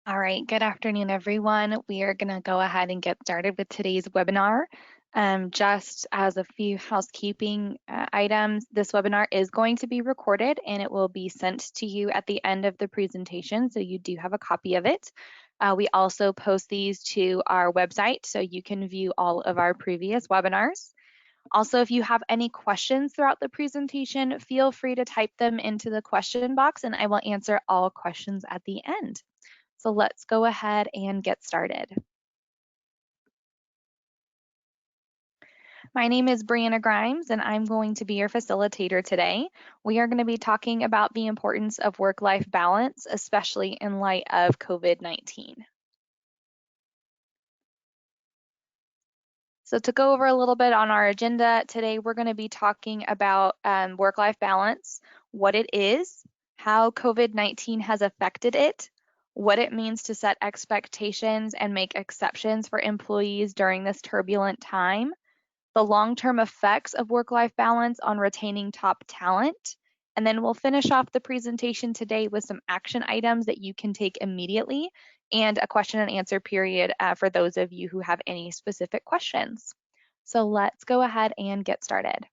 All right, good afternoon, everyone. We are going to go ahead and get started with today's webinar. Just as a few housekeeping items, this webinar is going to be recorded and it will be sent to you at the end of the presentation, so you do have a copy of it. We also post these to our website, so you can view all of our previous webinars. Also, if you have any questions throughout the presentation, feel free to type them into the question box and I will answer all questions at the end. So let's go ahead and get started. My name is Brianna Grimes and I'm going to be your facilitator today. We are going to be talking about the importance of work-life balance, especially in light of COVID-19. So to go over a little bit on our agenda today, we're going to be talking about work-life balance, what it is, how COVID-19 has affected it, what it means to set expectations and make exceptions for employees during this turbulent time, the long-term effects of work-life balance on retaining top talent, and then we'll finish off the presentation today with some action items that you can take immediately and a question and answer period for those of you who have any specific questions. So let's go ahead and get started.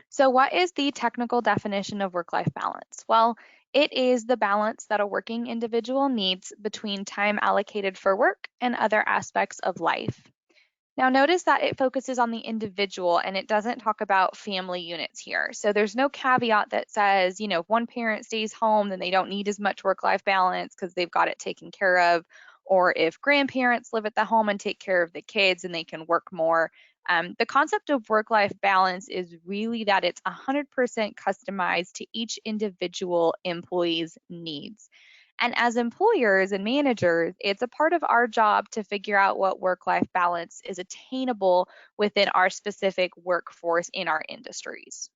So what is the technical definition of work-life balance? Well, it is the balance that a working individual needs between time allocated for work and other aspects of life. Now notice that it focuses on the individual and it doesn't talk about family units here. So there's no caveat that says, if one parent stays home, then they don't need as much work-life balance because they've got it taken care of. Or if grandparents live at the home and take care of the kids and they can work more. The concept of work-life balance is really that it's 100% customized to each individual employee's needs. And as employers and managers, it's a part of our job to figure out what work-life balance is attainable within our specific workforce in our industries.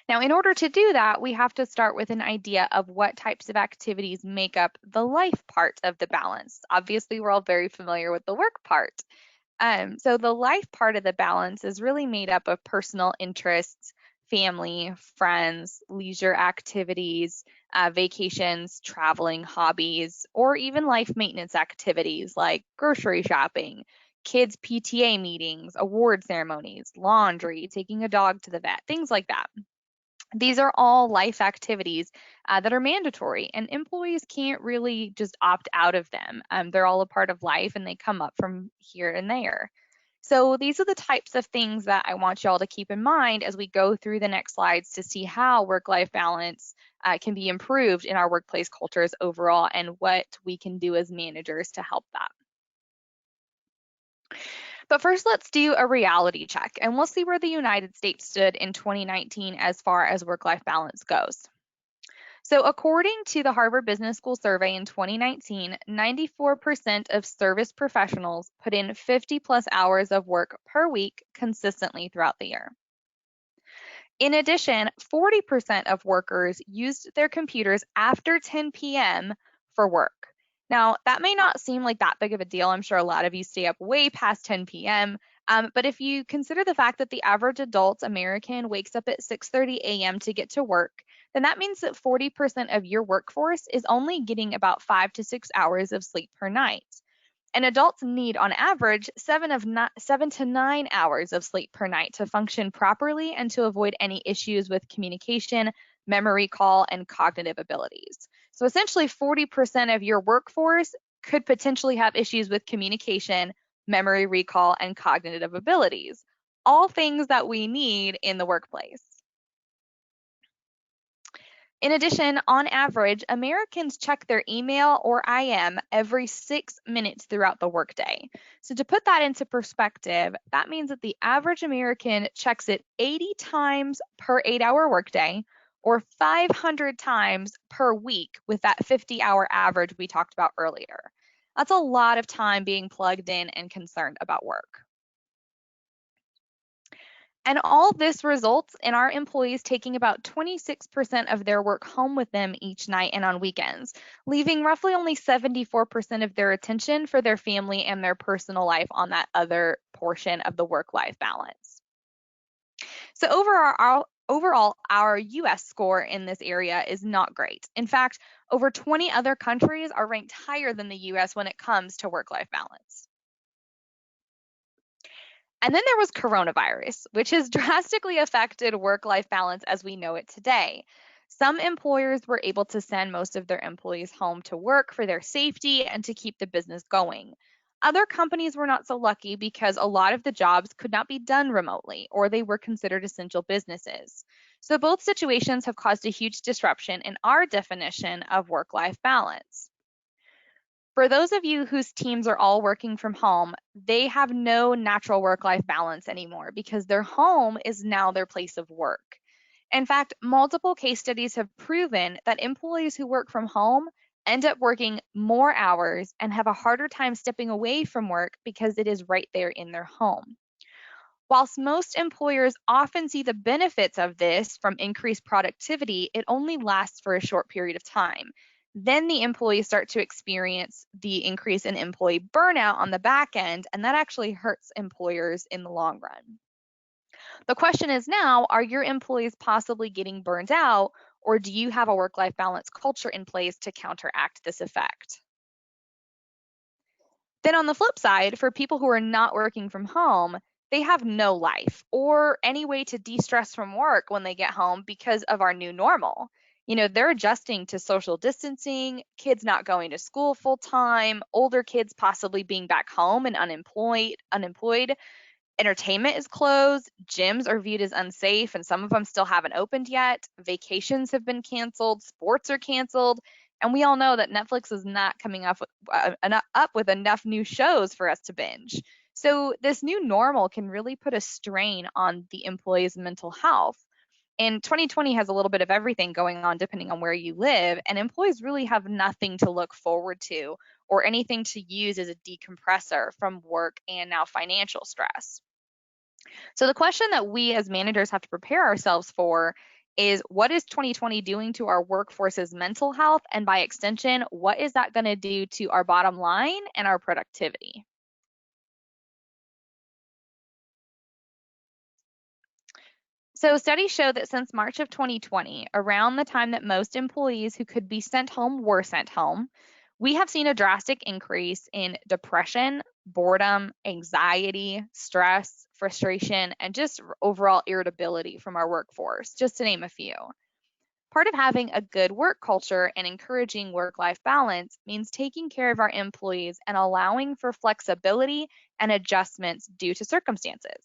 Now, in order to do that, we have to start with an idea of what types of activities make up the life part of the balance. Obviously, we're all very familiar with the work part. So the life part of the balance is really made up of personal interests, family, friends, leisure activities, vacations, traveling, hobbies, or even life maintenance activities like grocery shopping, kids' PTA meetings, award ceremonies, laundry, taking a dog to the vet, things like that. These are all life activities that are mandatory, and employees can't really just opt out of them. They're all a part of life and they come up from here and there. So these are the types of things that I want y'all to keep in mind as we go through the next slides to see how work-life balance can be improved in our workplace cultures overall and what we can do as managers to help that. But first, let's do a reality check, and we'll see where the United States stood in 2019 as far as work-life balance goes. So according to the Harvard Business School survey in 2019, 94% of service professionals put in 50 plus hours of work per week consistently throughout the year. In addition, 40% of workers used their computers after 10 p.m. for work. Now, that may not seem like that big of a deal. I'm sure a lot of you stay up way past 10 p.m. But if you consider the fact that the average adult American wakes up at 6:30 a.m. to get to work, then that means that 40% of your workforce is only getting about 5 to 6 hours of sleep per night. And adults need, on average, 7 to 9 hours of sleep per night to function properly and to avoid any issues with communication, memory recall, and cognitive abilities. So essentially, 40% of your workforce could potentially have issues with communication, memory recall, and cognitive abilities, all things that we need in the workplace. In addition, on average, Americans check their email or IM every 6 minutes throughout the workday. So to put that into perspective, that means that the average American checks it 80 times per 8-hour workday or 500 times per week with that 50-hour average we talked about earlier. That's a lot of time being plugged in and concerned about work. And all this results in our employees taking about 26% of their work home with them each night and on weekends, leaving roughly only 74% of their attention for their family and their personal life on that other portion of the work-life balance. So Overall, our US score in this area is not great. In fact, over 20 other countries are ranked higher than the US when it comes to work life balance. And then there was coronavirus, which has drastically affected work life balance as we know it today. Some employers were able to send most of their employees home to work for their safety and to keep the business going. Other companies were not so lucky because a lot of the jobs could not be done remotely or they were considered essential businesses. So both situations have caused a huge disruption in our definition of work life balance. For those of you whose teams are all working from home, they have no natural work life balance anymore because their home is now their place of work. In fact, multiple case studies have proven that employees who work from home end up working more hours and have a harder time stepping away from work because it is right there in their home. Whilst most employers often see the benefits of this from increased productivity, it only lasts for a short period of time. Then the employees start to experience the increase in employee burnout on the back end, and that actually hurts employers in the long run. The question is now, are your employees possibly getting burned out, or do you have a work life balance culture in place to counteract this effect? Then on the flip side, for people who are not working from home, they have no life or any way to de-stress from work when they get home because of our new normal. They're adjusting to social distancing, kids not going to school full time, older kids possibly being back home and unemployed. Entertainment is closed, gyms are viewed as unsafe, and some of them still haven't opened yet. Vacations have been canceled, sports are canceled, and we all know that Netflix is not coming up with enough new shows for us to binge. So, this new normal can really put a strain on the employee's mental health. And 2020 has a little bit of everything going on depending on where you live, and employees really have nothing to look forward to or anything to use as a decompressor from work and now financial stress. So the question that we as managers have to prepare ourselves for is, what is 2020 doing to our workforce's mental health? And by extension, what is that going to do to our bottom line and our productivity? So studies show that since March of 2020, around the time that most employees who could be sent home were sent home, we have seen a drastic increase in depression, boredom, anxiety, stress, frustration, and just overall irritability from our workforce, just to name a few. Part of having a good work culture and encouraging work life balance means taking care of our employees and allowing for flexibility and adjustments due to circumstances.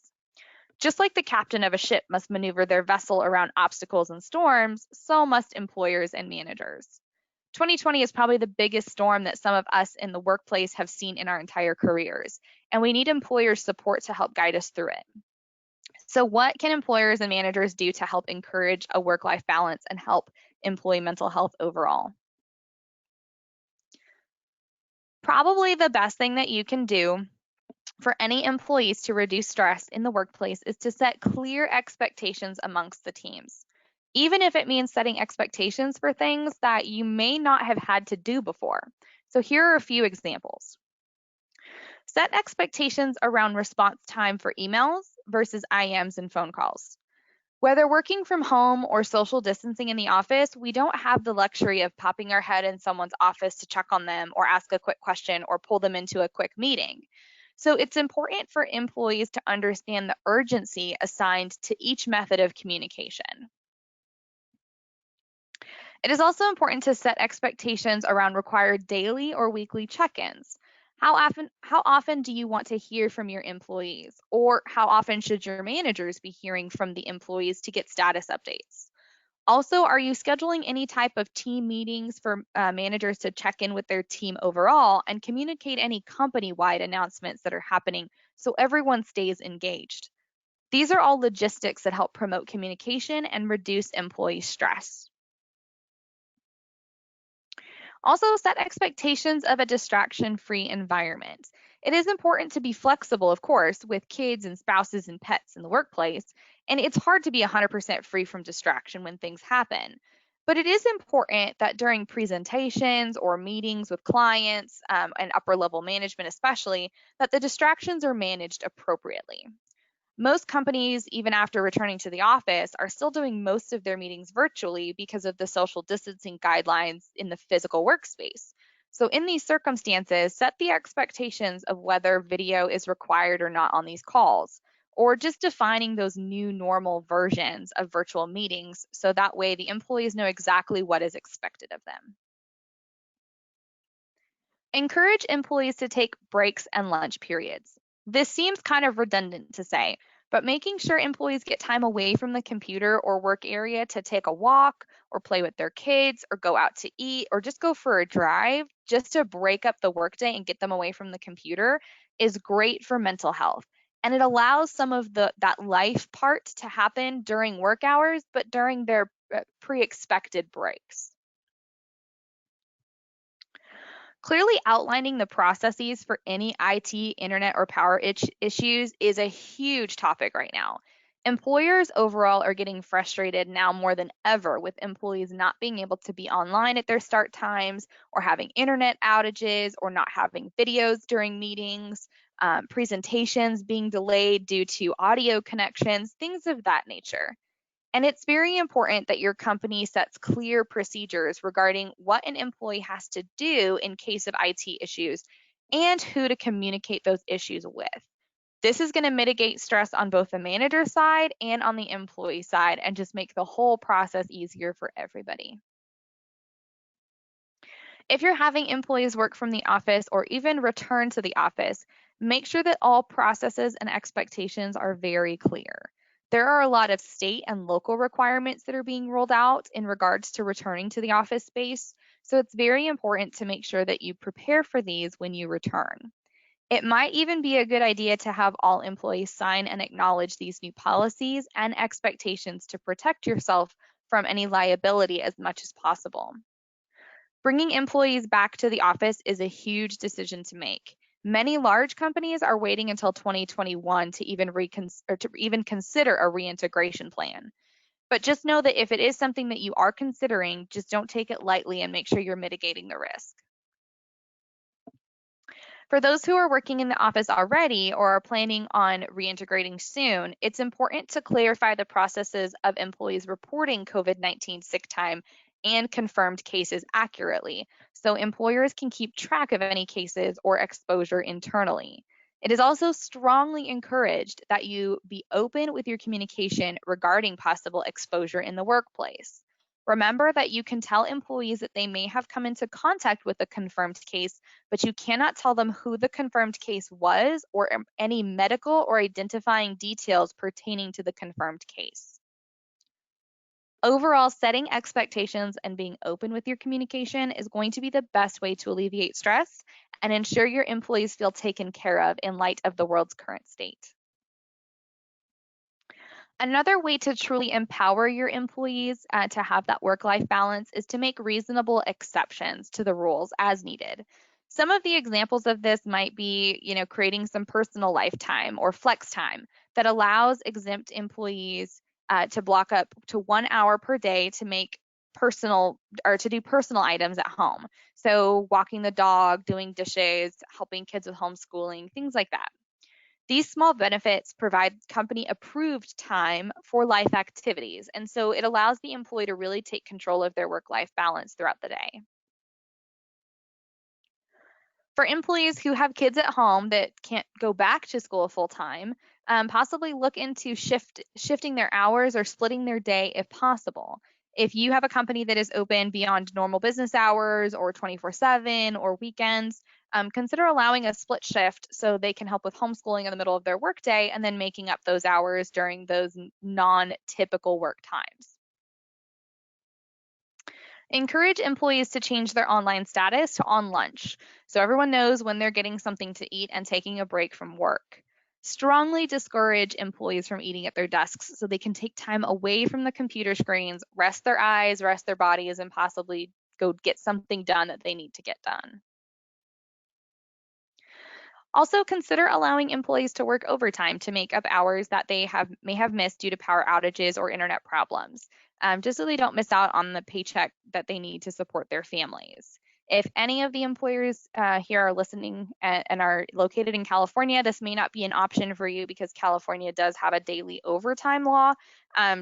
Just like the captain of a ship must maneuver their vessel around obstacles and storms, so must employers and managers. 2020 is probably the biggest storm that some of us in the workplace have seen in our entire careers, and we need employers' support to help guide us through it. So, what can employers and managers do to help encourage a work life balance and help employee mental health overall? Probably the best thing that you can do for any employees to reduce stress in the workplace is to set clear expectations amongst the teams, even if it means setting expectations for things that you may not have had to do before. So, here are a few examples. Set expectations around response time for emails versus IMs and phone calls. Whether working from home or social distancing in the office, we don't have the luxury of popping our head in someone's office to check on them or ask a quick question or pull them into a quick meeting. So it's important for employees to understand the urgency assigned to each method of communication. It is also important to set expectations around required daily or weekly check-ins. How often do you want to hear from your employees? Or how often should your managers be hearing from the employees to get status updates? Also, are you scheduling any type of team meetings for managers to check in with their team overall and communicate any company-wide announcements that are happening so everyone stays engaged? These are all logistics that help promote communication and reduce employee stress. Also, set expectations of a distraction free environment. It is important to be flexible, of course, with kids and spouses and pets in the workplace, and it's hard to be 100% free from distraction when things happen. But it is important that during presentations or meetings with clients and upper level management, especially, that the distractions are managed appropriately. Most companies, even after returning to the office, are still doing most of their meetings virtually because of the social distancing guidelines in the physical workspace. So, in these circumstances, set the expectations of whether video is required or not on these calls, or just defining those new normal versions of virtual meetings so that way the employees know exactly what is expected of them. Encourage employees to take breaks and lunch periods. This seems kind of redundant to say, but making sure employees get time away from the computer or work area to take a walk or play with their kids or go out to eat or just go for a drive just to break up the workday and get them away from the computer is great for mental health. And it allows some of that life part to happen during work hours, but during their pre-expected breaks. Clearly outlining the processes for any IT, internet, or power issues is a huge topic right now. Employers overall are getting frustrated now more than ever with employees not being able to be online at their start times, or having internet outages, or not having videos during meetings, presentations being delayed due to audio connections, things of that nature. And it's very important that your company sets clear procedures regarding what an employee has to do in case of IT issues and who to communicate those issues with. This is going to mitigate stress on both the manager side and on the employee side and just make the whole process easier for everybody. If you're having employees work from the office or even return to the office, make sure that all processes and expectations are very clear. There are a lot of state and local requirements that are being rolled out in regards to returning to the office space, so it's very important to make sure that you prepare for these when you return. It might even be a good idea to have all employees sign and acknowledge these new policies and expectations to protect yourself from any liability as much as possible. Bringing employees back to the office is a huge decision to make. Many large companies are waiting until 2021 to even consider a reintegration plan. But just know that if it is something that you are considering, just don't take it lightly and make sure you're mitigating the risk. For those who are working in the office already or are planning on reintegrating soon, it's important to clarify the processes of employees reporting COVID-19 sick time and confirmed cases accurately so employers can keep track of any cases or exposure internally. It is also strongly encouraged that you be open with your communication regarding possible exposure in the workplace. Remember that you can tell employees that they may have come into contact with a confirmed case, but you cannot tell them who the confirmed case was or any medical or identifying details pertaining to the confirmed case. Overall, setting expectations and being open with your communication is going to be the best way to alleviate stress and ensure your employees feel taken care of in light of the world's current state. Another way to truly empower your employees to have that work life balance is to make reasonable exceptions to the rules as needed. Some of the examples of this might be, creating some personal life time or flex time that allows exempt employees to block up to 1 hour per day to make personal or to do personal items at home. So, walking the dog, doing dishes, helping kids with homeschooling, things like that. These small benefits provide company approved time for life activities, and so it allows the employee to really take control of their work life balance throughout the day. For employees who have kids at home that can't go back to school full time, possibly look into shifting their hours or splitting their day if possible. If you have a company that is open beyond normal business hours or 24/7 or weekends, consider allowing a split shift so they can help with homeschooling in the middle of their workday and then making up those hours during those non-typical work times. Encourage employees to change their online status to on lunch so everyone knows when they're getting something to eat and taking a break from work. Strongly discourage employees from eating at their desks so they can take time away from the computer screens, rest their eyes, rest their bodies, and possibly go get something done that they need to get done. Also, consider allowing employees to work overtime to make up hours that may have missed due to power outages or internet problems, just so they don't miss out on the paycheck that they need to support their families. If any of the employers here are listening and are located in California, this may not be an option for you because California does have a daily overtime law.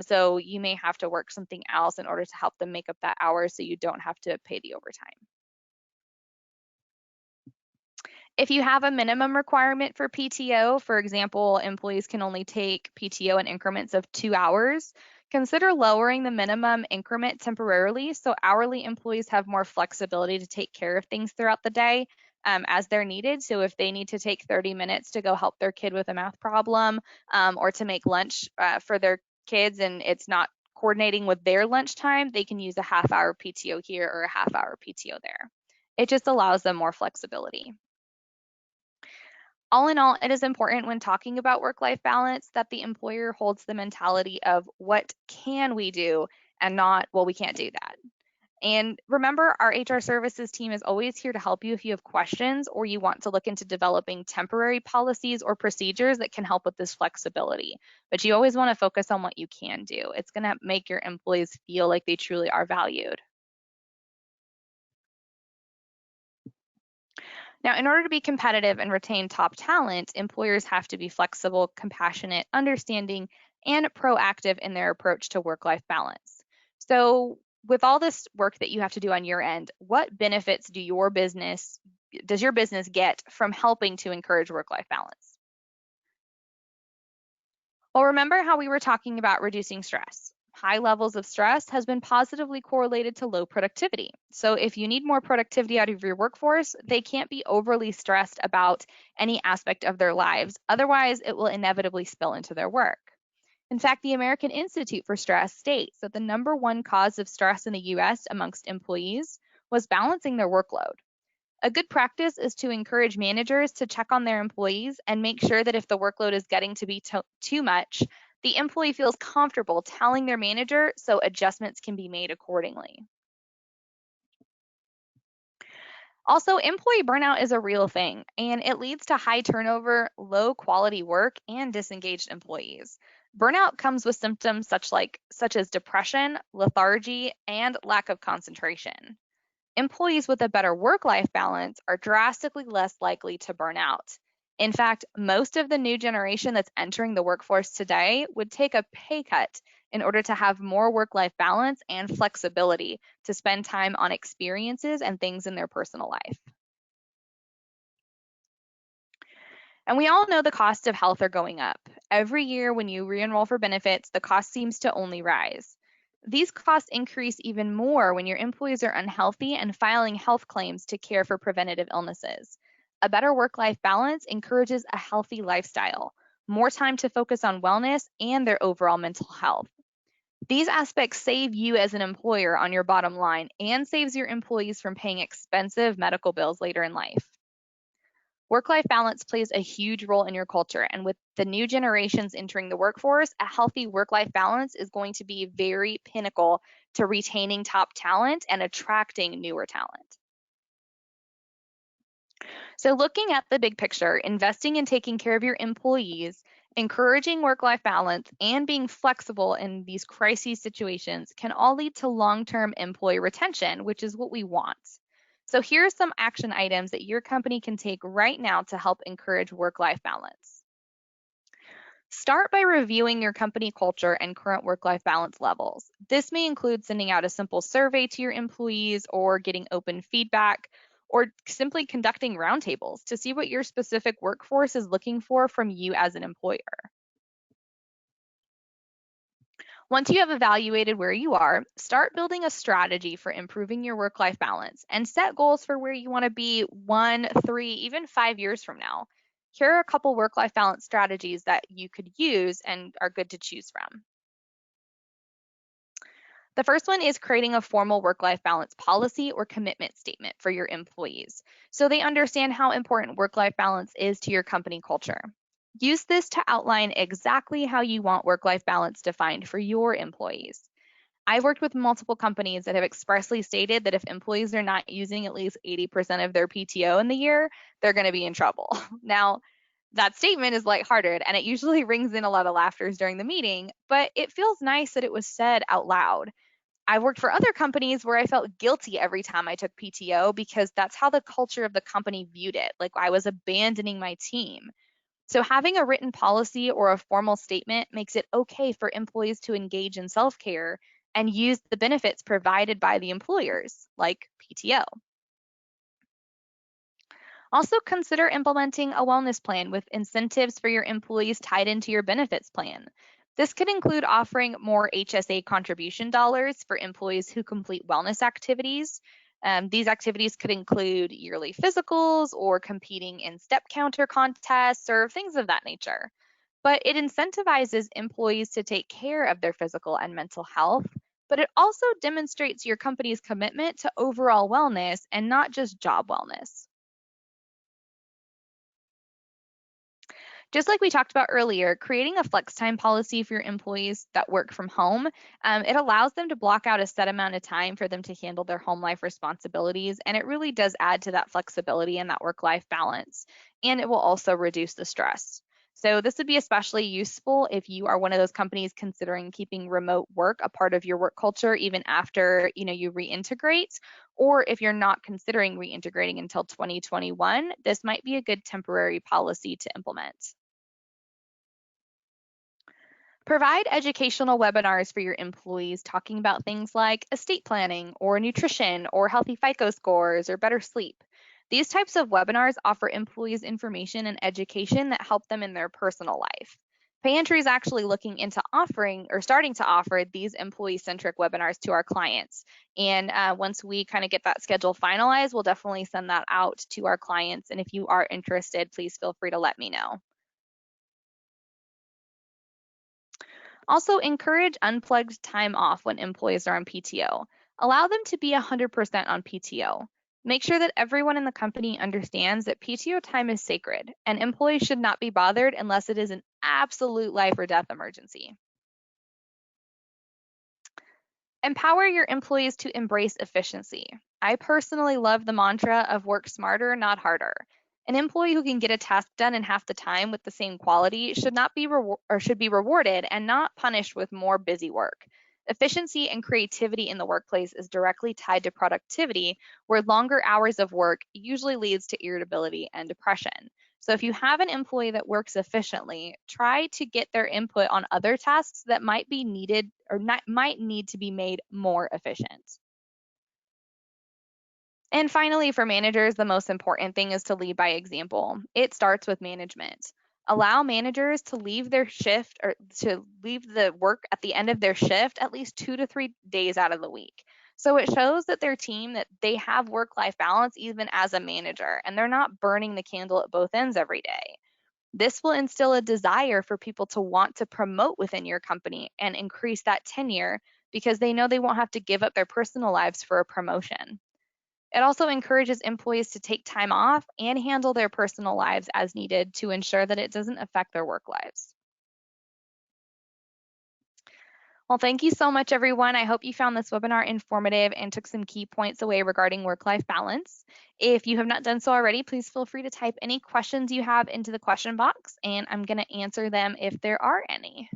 So you may have to work something else in order to help them make up that hour so you don't have to pay the overtime. If you have a minimum requirement for PTO, for example, employees can only take PTO in increments of 2 hours, consider lowering the minimum increment temporarily so hourly employees have more flexibility to take care of things throughout the day as they're needed. So if they need to take 30 minutes to go help their kid with a math problem or to make lunch for their kids and it's not coordinating with their lunchtime, they can use a half-hour PTO here or a half-hour PTO there. It just allows them more flexibility. All in all, it is important when talking about work-life balance that the employer holds the mentality of what can we do and not, well, we can't do that. And remember, our HR services team is always here to help you if you have questions or you want to look into developing temporary policies or procedures that can help with this flexibility. But you always want to focus on what you can do. It's going to make your employees feel like they truly are valued. Now, in order to be competitive and retain top talent, employers have to be flexible, compassionate, understanding, and proactive in their approach to work life balance. So, with all this work that you have to do on your end, what benefits does your business get from helping to encourage work life balance? Well, remember how we were talking about reducing stress. High levels of stress has been positively correlated to low productivity. So if you need more productivity out of your workforce, they can't be overly stressed about any aspect of their lives. Otherwise, it will inevitably spill into their work. In fact, the American Institute for Stress states that the number one cause of stress in the US amongst employees was balancing their workload. A good practice is to encourage managers to check on their employees and make sure that if the workload is getting to be too much, the employee feels comfortable telling their manager so adjustments can be made accordingly. Also, employee burnout is a real thing and it leads to high turnover, low quality work, and disengaged employees. Burnout comes with symptoms such as depression, lethargy, and lack of concentration. Employees with a better work life balance are drastically less likely to burn out. In fact, most of the new generation that's entering the workforce today would take a pay cut in order to have more work life balance and flexibility to spend time on experiences and things in their personal life. And we all know the costs of health are going up. Every year when you re-enroll for benefits, the cost seems to only rise. These costs increase even more when your employees are unhealthy and filing health claims to care for preventative illnesses. A better work-life balance encourages a healthy lifestyle, more time to focus on wellness and their overall mental health. These aspects save you as an employer on your bottom line and saves your employees from paying expensive medical bills later in life. Work life balance plays a huge role in your culture, and with the new generations entering the workforce, a healthy work life balance is going to be very pinnacle to retaining top talent and attracting newer talent. So, looking at the big picture, investing in taking care of your employees, encouraging work life balance, and being flexible in these crisis situations can all lead to long term employee retention, which is what we want. So, here are some action items that your company can take right now to help encourage work life balance. Start by reviewing your company culture and current work life balance levels. This may include sending out a simple survey to your employees or getting open feedback or simply conducting roundtables to see what your specific workforce is looking for from you as an employer. Once you have evaluated where you are, start building a strategy for improving your work life balance and set goals for where you want to be 1, 3, even 5 years from now. Here are a couple work life balance strategies that you could use and are good to choose from. The first one is creating a formal work life balance policy or commitment statement for your employees so they understand how important work life balance is to your company culture. Use this to outline exactly how you want work life balance defined for your employees. I've worked with multiple companies that have expressly stated that if employees are not using at least 80% of their PTO in the year, they're going to be in trouble. Now, that statement is lighthearted and it usually rings in a lot of laughter during the meeting, but it feels nice that it was said out loud. I've worked for other companies where I felt guilty every time I took PTO because that's how the culture of the company viewed it, like I was abandoning my team. So, having a written policy or a formal statement makes it okay for employees to engage in self care and use the benefits provided by the employers, like PTO. Also, consider implementing a wellness plan with incentives for your employees tied into your benefits plan. This could include offering more HSA contribution dollars for employees who complete wellness activities. These activities could include yearly physicals or competing in step counter contests or things of that nature. But it incentivizes employees to take care of their physical and mental health. But it also demonstrates your company's commitment to overall wellness and not just job wellness. Just like we talked about earlier, creating a flex time policy for your employees that work from home, it allows them to block out a set amount of time for them to handle their home life responsibilities. And it really does add to that flexibility and that work life balance. And it will also reduce the stress. So this would be especially useful if you are one of those companies considering keeping remote work a part of your work culture even after, you reintegrate, or if you're not considering reintegrating until 2021, this might be a good temporary policy to implement. Provide educational webinars for your employees talking about things like estate planning or nutrition or healthy FICO scores or better sleep. These types of webinars offer employees information and education that help them in their personal life. Pantry is actually looking into offering or starting to offer these employee centric webinars to our clients. And once we kind of get that schedule finalized, we'll definitely send that out to our clients. And if you are interested, please feel free to let me know. Also, encourage unplugged time off when employees are on PTO. Allow them to be 100% on PTO. Make sure that everyone in the company understands that PTO time is sacred and employees should not be bothered unless it is an absolute life or death emergency. Empower your employees to embrace efficiency. I personally love the mantra of work smarter, not harder. An employee who can get a task done in half the time with the same quality should not be or should be rewarded and not punished with more busy work. Efficiency and creativity in the workplace is directly tied to productivity, where longer hours of work usually leads to irritability and depression. So if you have an employee that works efficiently, try to get their input on other tasks that might be needed or not, might need to be made more efficient. And finally, for managers, the most important thing is to lead by example. It starts with management. Allow managers to leave their shift or to leave the work at the end of their shift at least 2 to 3 days out of the week. So it shows that their team that they have work-life balance even as a manager and they're not burning the candle at both ends every day. This will instill a desire for people to want to promote within your company and increase that tenure because they know they won't have to give up their personal lives for a promotion. It also encourages employees to take time off and handle their personal lives as needed to ensure that it doesn't affect their work lives. Well, thank you so much, everyone. I hope you found this webinar informative and took some key points away regarding work-life balance. If you have not done so already, please feel free to type any questions you have into the question box, and I'm going to answer them if there are any.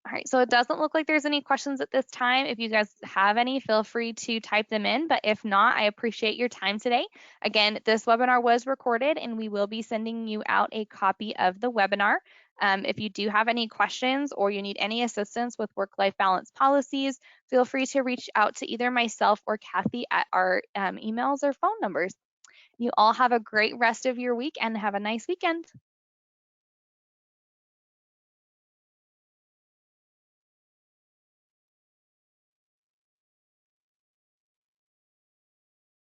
All right, so it doesn't look like there's any questions at this time. If you guys have any, feel free to type them in. But if not, I appreciate your time today. Again, this webinar was recorded and we will be sending you out a copy of the webinar. If you do have any questions or you need any assistance with work-life balance policies, feel free to reach out to either myself or Kathy at our emails or phone numbers. You all have a great rest of your week and have a nice weekend.